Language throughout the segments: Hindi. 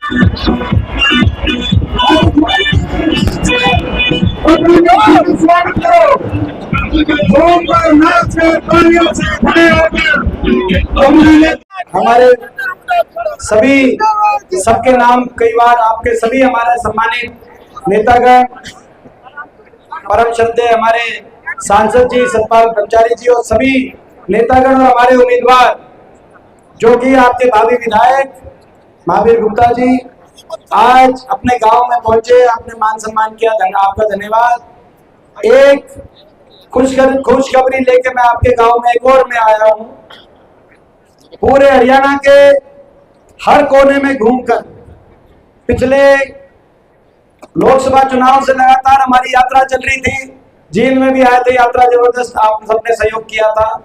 हमारे सभी, सबके नाम कई बार आपके सभी हमारे सम्मानित नेतागण, परम श्रद्धेय हमारे सांसद जी सतपाल ब्रह्मचारी जी और सभी नेतागण और हमारे उम्मीदवार जो कि आपके भावी विधायक महावीर गुप्ता जी आज अपने गांव में पहुंचे, आपने मान सम्मान किया, आपका धन्यवाद। एक खुशखबरी लेके मैं आपके गांव में एक और मैं आया हूं। पूरे हरियाणा के हर कोने में घूमकर पिछले लोकसभा चुनाव से लगातार हमारी यात्रा चल रही थी। जींद में भी आए थे, यात्रा जबरदस्त, आप सबने सहयोग किया था।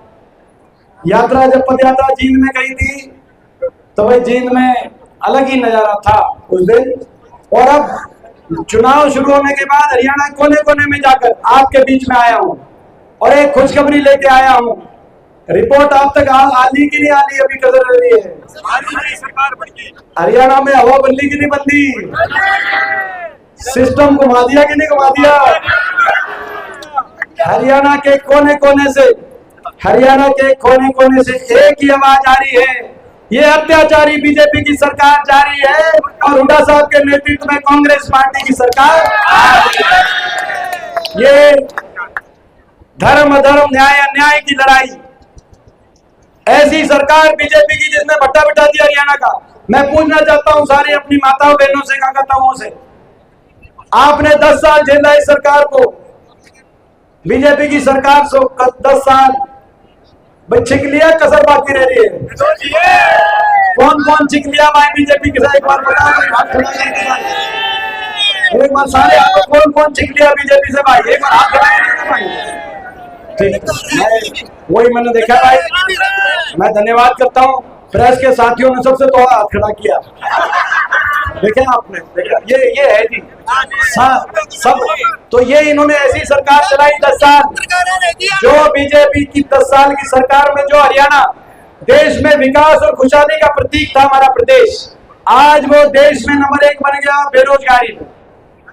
यात्रा जब पद यात्रा जींद में गई थी तो भाई जींद में अलग ही नजारा था उस दिन। और अब चुनाव शुरू होने के बाद हरियाणा कोने कोने में जाकर आपके बीच में आया हूं और एक खुशखबरी लेके आया हूं। रिपोर्ट आप तक आली की नहीं आली, अभी कदर रही है। हरियाणा में हवा बल्ली की नहीं बल्ली, सिस्टम घुमा दिया कि नहीं घुमा दिया। हरियाणा के कोने कोने से, हरियाणा के कोने कोने से एक ही आवाज आ रही है, ये अत्याचारी बीजेपी की सरकार जारी है और हुड्डा साहब के नेतृत्व में कांग्रेस पार्टी की सरकार। ये धर्म अधर्म, न्याय अन्याय की लड़ाई, ऐसी सरकार बीजेपी की जिसने भट्टा बिठा दिया हरियाणा का। मैं पूछना चाहता हूं सारी अपनी माताओं बहनों से, काकाताओं से, आपने 10 साल झेला इस सरकार को, बीजेपी की सरकार से 10 साल भाई छिक लिया, कसर बाकी रह रही है। कौन कौन छिक लिया भाई बीजेपी के साथ, एक बार बताओ। एक बार सारे आपको कौन कौन छिक लिया बीजेपी से भाई, एक बार हाथ खड़ाएंगे भाई। ठीक, वही मैंने देखा भाई। मैं धन्यवाद करता हूँ प्रेस के साथियों ने सबसे तो हाथ खड़ा किया, देखे आपने, देखा ये है जी सब। तो ये इन्होंने ऐसी सरकार चलाई 10 साल, जो बीजेपी की 10 साल की सरकार में जो हरियाणा देश में विकास और खुशहाली का प्रतीक था हमारा प्रदेश, आज वो देश में नंबर 1 बन गया बेरोजगारी में,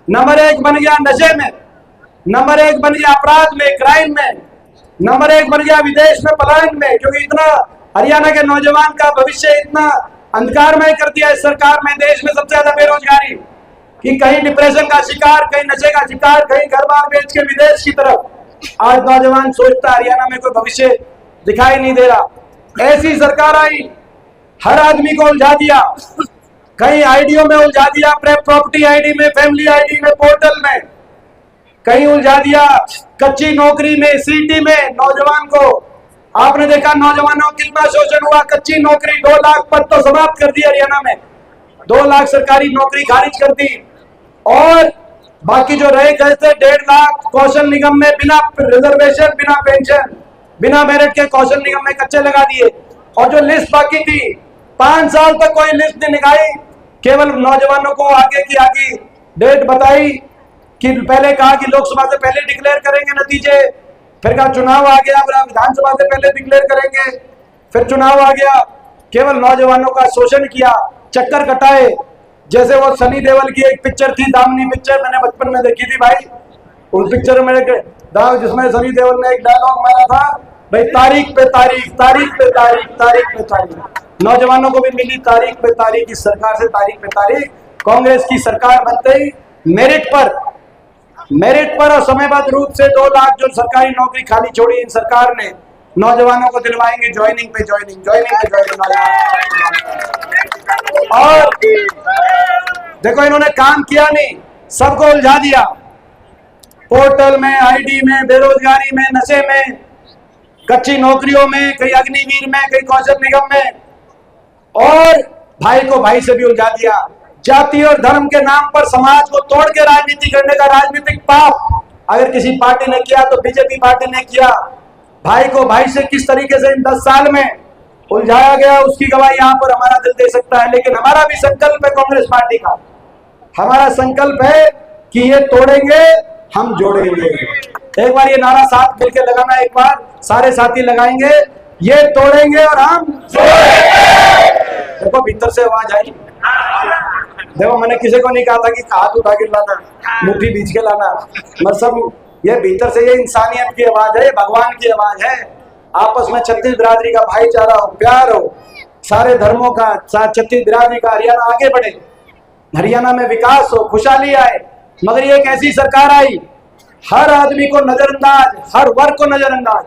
नंबर 1 बन गया नशे में, नंबर 1 बन गया अपराध में, क्राइम में, नंबर 1 बन गया विदेश में पलायन में। क्योंकि इतना हरियाणा के नौजवान का भविष्य इतना अंधकारमय कर दिया इस सरकार में, देश में सबसे ज्यादा बेरोजगारी, कि कहीं डिप्रेशन का शिकार, कहीं नशे का शिकार, कहीं घर बार बेच के विदेश की तरफ। आज नौजवान सोचता हरियाणा में कोई भविष्य दिखाई नहीं दे रहा। ऐसी सरकार आई, हर आदमी को उलझा दिया, कहीं आईडियो में उलझा दिया, प्रॉपर्टी आईडी में, फैमिली आईडी में, पोर्टल में, कहीं उलझा दिया कच्ची नौकरी में, सीटी में। नौजवान को आपने देखा, नौजवानों को कितना शोषण हुआ। कच्ची नौकरी 2 लाख पद तो समाप्त कर दिया हरियाणा में, 2 लाख सरकारी नौकरी खारिज कर दी, और बाकी जो रहे गए थे 1.5 लाख कौशल निगम में बिना रिजर्वेशन, बिना पेंशन, बिना मेरिट के कौशल निगम में कच्चे लगा दिए। और जो लिस्ट बाकी थी 5 साल तक कोई लिस्ट नहीं निकाली, केवल नौजवानों को आगे की आगे डेट बताई कि पहले कहा कि लोकसभा से पहले डिक्लेयर करेंगे नतीजे, फिर कहा चुनाव आ गया, विधानसभा से पहले डिक्लेयर करेंगे, फिर चुनाव आ गया। केवल नौजवानों का शोषण किया, चक्कर कटाए। जैसे वो सनी देओल की एक पिक्चर थी, दामनी पिक्चर, मैंने बचपन में देखी थी भाई। उस पिक्चर में जिसमें सनी देओल ने एक डायलॉग मारा था भाई, तारीख पे तारीख, तारीख पे तारीख, तारीख पे तारीख। नौजवानों को भी मिली तारीख पे तारीख इस सरकार से, तारीख पे तारीख। कांग्रेस की सरकार बनते ही मेरिट पर और समयबद्ध रूप से 2 लाख जो सरकारी नौकरी खाली छोड़ी इन सरकार ने, नौजवानों को दिलवाएंगे ज्वाइनिंग पे ज्वाइनिंग, ज्वाइनिंग पे ज्वाइनिंग। और देखो इन्होंने काम किया नहीं, सबको उलझा दिया, पोर्टल में, आईडी में, बेरोजगारी में, नशे में, कच्ची नौकरियों में, कहीं अग्निवीर में, कहीं कौशल निगम में, और भाई को भाई से भी उलझा दिया। जाति और धर्म के नाम पर समाज को तोड़ के राजनीति करने का राजनीतिक पाप अगर किसी पार्टी ने किया तो बीजेपी पार्टी ने किया। भाई को भाई से किस तरीके से इन 10 साल में उलझाया गया, उसकी गवाही यहाँ पर हमारा दिल दे सकता है। लेकिन हमारा भी संकल्प है कांग्रेस पार्टी का, हमारा संकल्प है कि ये तोड़ेंगे हम जोड़ेंगे। एक बार ये नारा साथ मिलकर लगाना, एक बार सारे साथी लगाएंगे, ये तोड़ेंगे और हम जोड़ेंगे। देखो भीतर से आवाज आई। देखो मैंने किसी को नहीं कहा था कि हाथ उठा के लाना, मुट्ठी बीच के लाना, मतलब ये भीतर से ये इंसानियत की आवाज है, ये भगवान की आवाज है। आपस में छत्तीस बिरादरी का भाईचारा हो, प्यार हो, सारे धर्मों का, छत्तीस बिरादरी का हरियाणा आगे बढ़े, हरियाणा में विकास हो, खुशहाली आए। मगर ये एक ऐसी सरकार आई, हर आदमी को नजरअंदाज, हर वर्ग को नजरअंदाज,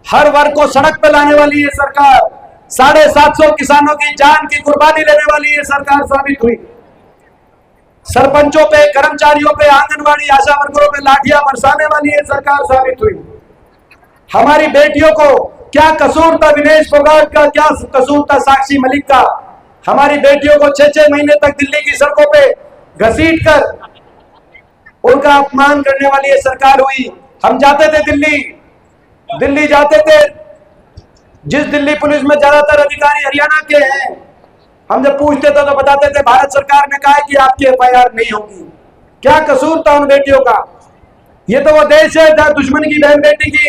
हर वर्ग को सड़क पे लाने वाली ये सरकार, 750 किसानों की जान की कुर्बानी लेने वाली ये सरकार साबित हुई। सरपंचों पे, कर्मचारियों पे, आंगनवाड़ी आशा वर्करों पे लाठियां बरसाने वाली ये सरकार साबित हुई। हमारी बेटियों को क्या कसूर था विनेश फोगाट का, क्या कसूर था साक्षी मलिक का? हमारी बेटियों को 6-6 महीने तक दिल्ली की सड़कों पे घसीट कर उनका अपमान करने वाली ये सरकार हुई। हम जाते थे दिल्ली जाते थे, जिस दिल्ली पुलिस में ज्यादातर अधिकारी हरियाणा के हैं, हम जब पूछते थे तो बताते थे भारत सरकार ने कहा है कि आपकी एफआईआर नहीं होगी। क्या कसूर था उन बेटियों का? ये तो वो देश है जहां दुश्मन की बहन बेटी की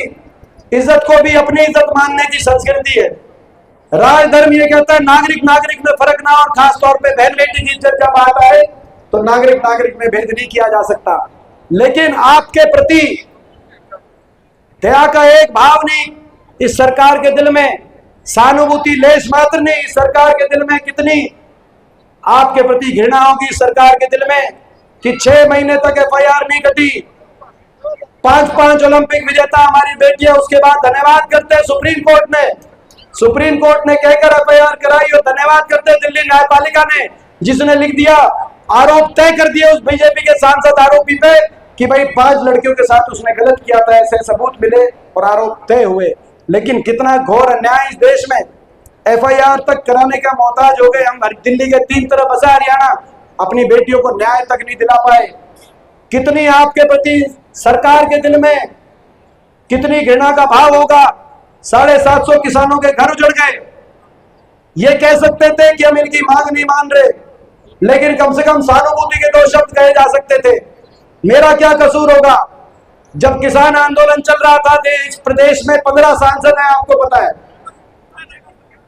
इज्जत को भी अपनी इज्जत मानने की संस्कृति है। राजधर्म ये कहता है नागरिक नागरिक में फर्क ना, और खास तौर पे बहन बेटी की इज्जत जब आता है तो नागरिक नागरिक में भेद नहीं किया जा सकता। लेकिन आपके प्रति दया का एक भाव नहीं, इस सरकार के दिल में सहानुभूति लेश मात्र नहीं। इस सरकार के दिल में कितनी आपके प्रति घृणा होगी इस सरकार के दिल में कि 6 महीने तक एफआईआर नहीं कटी। 5 ओलंपिक विजेता हमारी बेटियां, उसके बाद धन्यवाद करते हैं सुप्रीम कोर्ट ने कहकर एफआईआर कराई, और धन्यवाद करते हैं दिल्ली न्यायपालिका ने जिसने लिख दिया, आरोप तय कर दिया उस बीजेपी के सांसद आरोपी पे कि भाई 5 लड़कियों के साथ उसने गलत किया था, ऐसे सबूत मिले और आरोप तय हुए। लेकिन कितना घोर अन्याय इस देश में, एफआईआर तक कराने का मोहताज हो गए हम। दिल्ली के 3 तरफ बसा हरियाणा, अपनी बेटियों को न्याय तक नहीं दिला पाए। कितनी आपके प्रति सरकार के दिल में कितनी घृणा का भाव होगा। 750 किसानों के घर उजड़ गए। ये कह सकते थे कि हम इनकी मांग नहीं मान रहे, लेकिन कम से कम सहानुभूति के 2 शब्द कहे जा सकते थे। मेरा क्या कसूर होगा? जब किसान आंदोलन चल रहा था देश प्रदेश में 15 सांसद हैं, आपको पता है,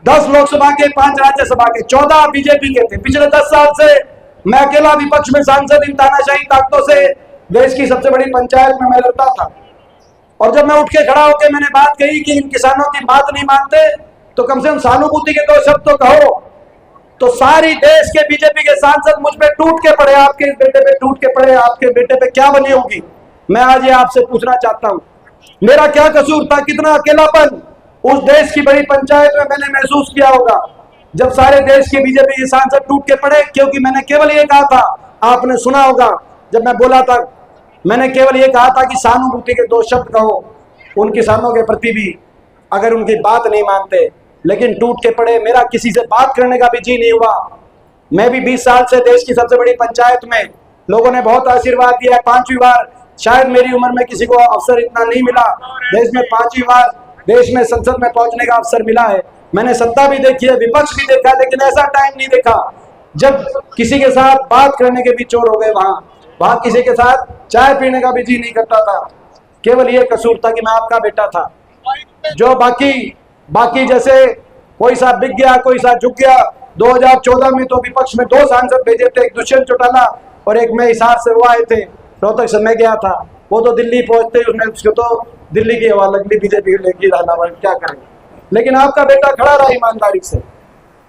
10 लोकसभा के, 5 राज्यसभा के, 14 बीजेपी के थे। पिछले 10 साल से मैं अकेला विपक्ष में सांसद इन तानाशाही ताकतों से देश की सबसे बड़ी पंचायत में मैं लड़ता था। और जब मैं उठ के खड़ा होकर मैंने बात कही कि इन किसानों की बात नहीं मानते तो कम से कम सहानुभूति के 2 शब्द तो कहो, तो सारी देश के बीजेपी के सांसद मुझ पे टूट के पड़े, आपके बेटे पे टूट के पड़े। आपके बेटे पे क्या बनी होगी? मैं आज ये आपसे पूछना चाहता हूं, मेरा क्या कसूर था? कितना अकेलापन उस देश की बड़ी पंचायत में मैंने महसूस किया होगा जब सारे देश के बीजेपी के सांसद टूट के पड़े, क्योंकि मैंने केवल ये कहा था, आपने सुना होगा जब मैं बोला था, मैंने केवल ये कहा था कि सहानुभूति के 2 शब्द कहो उन किसानों के प्रति भी, अगर उनकी बात नहीं मानते। लेकिन टूट के पड़े। मेरा किसी से बात करने का भी जी नहीं हुआ। मैं भी 20 साल से देश की सबसे बड़ी पंचायत में, लोगों ने बहुत आशीर्वाद दिया है। 5वीं बार शायद मेरी उम्र में किसी को अवसर इतना नहीं मिला, देश में 5वीं बार देश में संसद में पहुंचने का अवसर मिला है। मैंने सत्ता भी देखी है, विपक्ष भी देखा है, लेकिन ऐसा टाइम नहीं देखा जब किसी के साथ बात करने के भी चोर हो गए। वहां किसी के साथ चाय पीने का भी जी नहीं करता था। केवल ये कसूर था कि मैं आपका बेटा था। जो बाकी जैसे कोई सा बिक गया, कोई सा झुक गया। 2014 में तो विपक्ष में 2 सांसद भेजे थे, एक दुष्यंत चौटाला और एक मैं हिसार से वो आए थे, रोहतक से मैं गया था। वो तो दिल्ली पहुंचते उसने उसको तो दिल्ली की हवा लग ली, बीजेपी लेके रहना, क्या करें। लेकिन आपका बेटा खड़ा रहा ईमानदारी से,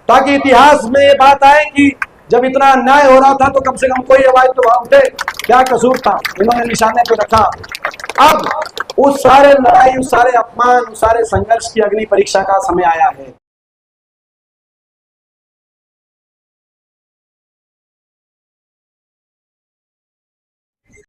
ताकि इतिहास में ये बात आए कि जब इतना अन्याय हो रहा था तो कम से कम कोई आवाज तो वहां उठे। क्या कसूर था? इन्होंने निशाने पे रखा। अब उस सारे लड़ाई, उस सारे अपमान, उस सारे संघर्ष की अग्नि परीक्षा का समय आया है।